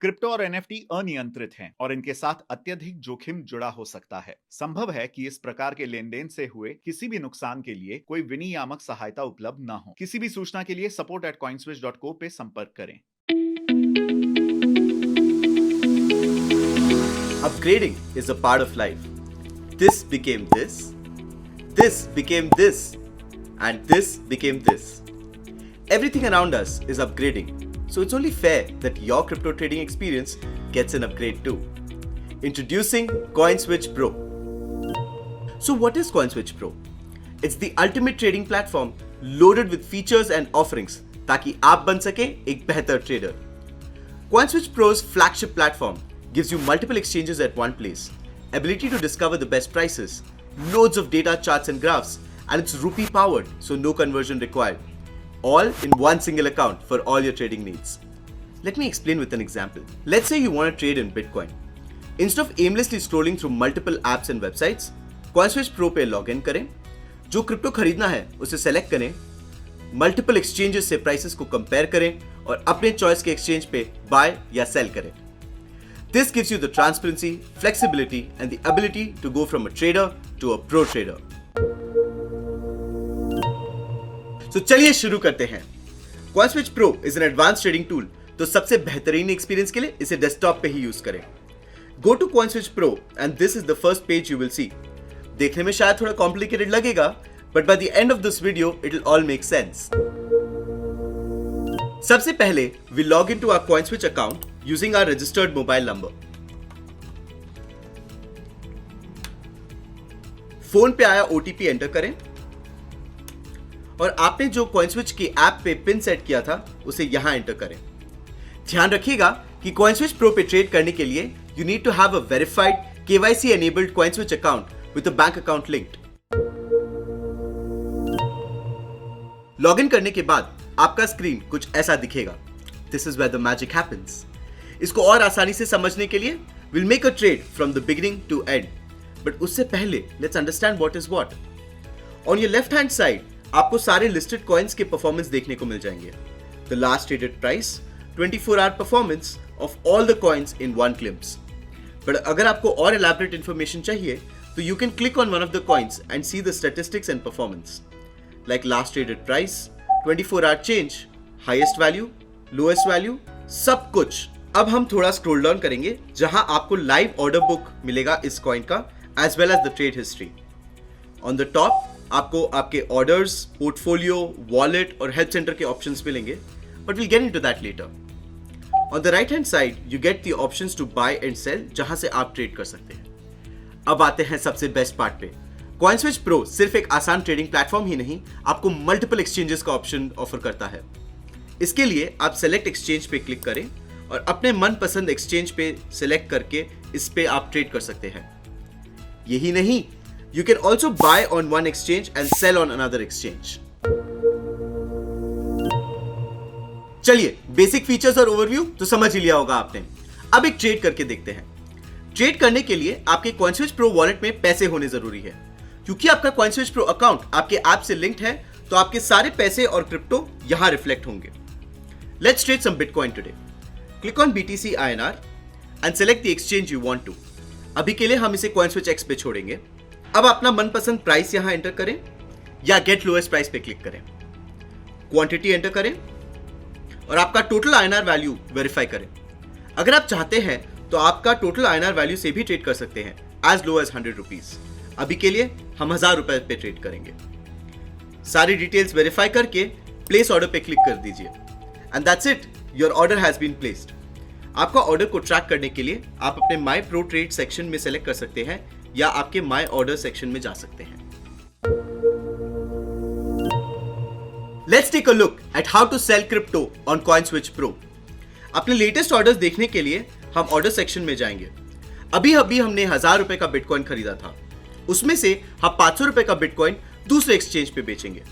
Crypto और NFT अनियंत्रित हैं और इनके साथ अत्यधिक जोखिम जुड़ा हो सकता है। संभव है कि इस प्रकार के लेन देन से हुए किसी भी नुकसान के लिए कोई विनियामक सहायता उपलब्ध न हो। किसी भी सूचना के लिए support@coinswitch.co पे संपर्क करें। Upgrading is a part of life. This became this became this, and this became this. Everything around us is upgrading, so it's only fair that your crypto trading experience gets an upgrade too. Introducing CoinSwitch Pro. So what is CoinSwitch Pro? It's the ultimate trading platform loaded with features and offerings ताकि आप बन सके एक बेहतर trader. CoinSwitch Pro's flagship platform gives you multiple exchanges at one place, ability to discover the best prices, loads of data, charts and graphs, and it's rupee powered, so no conversion required. All in one single account for all your trading needs. Let me explain with an example. Let's say you want to trade in Bitcoin. Instead of aimlessly scrolling through multiple apps and websites, CoinSwitch Pro पे login करें, जो crypto खरीदना है उसे select करें, multiple exchanges से prices को compare करें और अपने चॉइस के एक्सचेंज पे बाय या सेल करें. This gives you the transparency, flexibility and the ability to go from a trader to a pro trader. So चलिए शुरू करते हैं. CoinSwitch Pro is an advanced trading tool, तो सबसे बेहतरीन एक्सपीरियंस के लिए इसे डेस्कटॉप पे ही यूज करें. Go to CoinSwitch Pro and this is the first page you will see. देखने में शायद थोड़ा कॉम्प्लिकेटेड लगेगा, but by the end of this video it will all make sense. सबसे पहले we log into our CoinSwitch account using our registered mobile number. Phone पे आया OTP enter करें और आपने जो CoinSwitch की ऐप पे पिन सेट किया था उसे यहां एंटर करें. ध्यान रखिएगा कि CoinSwitch Pro पे ट्रेड करने के लिए you need to have a verified KYC enabled CoinSwitch account with a bank account linked. Login करने के बाद आपका स्क्रीन कुछ ऐसा दिखेगा. This is where the magic happens. इसको और आसानी से समझने के लिए we'll make a trade from the beginning to end. But उससे पहले let's understand what is what. On your left hand side आपको सारे लिस्टेड कॉइन्स के परफॉर्मेंस देखने को मिल जाएंगे. The last traded price, 24-hour performance of all the coins in one glimpse. But अगर आपको और elaborate information चाहिए तो you can click on one of the coins and see the statistics and performance. Like last traded price, 24-hour change, highest value, lowest value, सब कुछ. अब हम थोड़ा स्क्रॉल डाउन करेंगे जहां आपको लाइव ऑर्डर बुक मिलेगा इस कॉइन का as well as the trade history. On the top आपको आपके ऑर्डर्स, पोर्टफोलियो, वॉलेट और हेल्प सेंटर के ऑप्शंस मिलेंगे, but we'll get into that later. On the right hand side you get the options to buy and sell जहां से आप trade कर सकते हैं. अब आते हैं सबसे बेस्ट पार्ट पे. CoinSwitch Pro सिर्फ एक आसान ट्रेडिंग प्लेटफॉर्म ही नहीं, आपको मल्टीपल एक्सचेंजेस का ऑप्शन ऑफर करता है. इसके लिए आप सेलेक्ट एक्सचेंज पे क्लिक करें और अपने मनपसंद एक्सचेंज पे सेलेक्ट करके इस पे आप ट्रेड कर सकते हैं. यही नहीं, you can also buy on one exchange and sell on another exchange. चलिए बेसिक फीचर्स और ओवरव्यू तो समझ ही लिया होगा आपने. अब एक ट्रेड करके देखते हैं. ट्रेड करने के लिए आपके CoinSwitch Pro वॉलेट में पैसे होने जरूरी है. क्योंकि आपका CoinSwitch Pro अकाउंट आपके ऐप से लिंक्ड है तो आपके सारे पैसे और क्रिप्टो यहां रिफ्लेक्ट होंगे. Let's trade some Bitcoin today. Click on BTC INR and select the exchange you want to. अभी के लिए हम इसे CoinSwitch X पे छोड़ेंगे. अब अपना मनपसंद प्राइस यहां एंटर करें या गेट लोएस्ट प्राइस पे क्लिक करें. क्वांटिटी एंटर करें और आपका टोटल INR वैल्यू वेरीफाई करें. अगर आप चाहते हैं तो आपका टोटल INR वैल्यू से भी ट्रेड कर सकते हैं एज लो एज 100 रुपीज. अभी के लिए हम 1000 रुपए पे ट्रेड करेंगे. सारी डिटेल्स वेरीफाई करके प्लेस ऑर्डर पे क्लिक कर दीजिए and that's it, your order has been placed. आपका ऑर्डर को ट्रैक करने के लिए आप अपने माई प्रो ट्रेड सेक्शन में सेलेक्ट कर सकते हैं या आपके माई ऑर्डर सेक्शन में जा सकते हैं. Let's take a look at how to sell crypto on CoinSwitch Pro. अपने लेटेस्ट ऑर्डर्स देखने के लिए हम ऑर्डर सेक्शन में जाएंगे. अभी हमने 1000 रुपए का बिटकॉइन खरीदा था. उसमें से हम 500 रुपए का बिटकॉइन दूसरे एक्सचेंज पे बेचेंगे.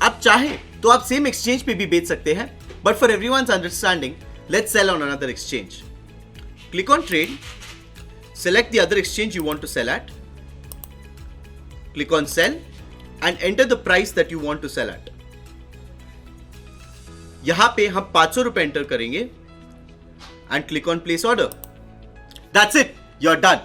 आप चाहें तो आप सेम एक्सचेंज पे भी बेच सकते हैं, but for everyone's understanding let's sell on another exchange. Click on trade, select the other exchange you want to sell at, click on sell and enter the price that you want to sell at. यहां पे हम 500 रुपए enter करेंगे and click on place order. That's it, you're done.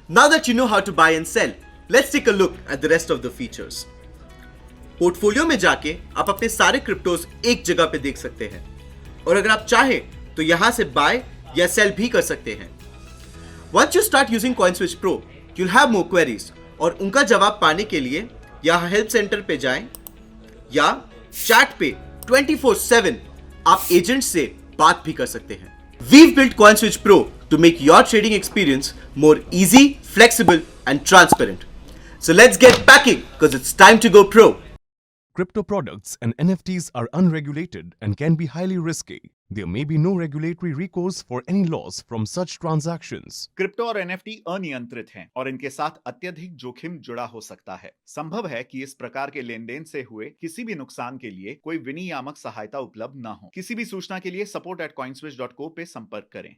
Now that you know how to buy and sell, let's take a look at the rest of the features. Portfolio में जाके आप अपने सारे क्रिप्टोज एक जगह पे देख सकते हैं और अगर आप चाहें तो यहां से बाय या सेल भी कर सकते हैं. Once you start using CoinSwitch Pro, you'll have more queries और उनका जवाब पाने के लिए यहाँ हेल्प सेंटर पे जाएं या चैट पे 24/7 आप एजेंट से बात भी कर सकते हैं. We've built CoinSwitch Pro to make your trading experience more easy, flexible, and transparent. So let's get packing because it's time to go pro. Crypto products and NFTs are unregulated and can be highly risky. There may be no regulatory recourse for any loss from such transactions. Crypto और NFT अनियंत्रित हैं और इनके साथ अत्यधिक जोखिम जुड़ा हो सकता है. संभव है कि इस प्रकार के लेन देन से हुए किसी भी नुकसान के लिए कोई विनियामक सहायता उपलब्ध न हो. किसी भी सूचना के लिए support@coinswitch.co पे संपर्क करें.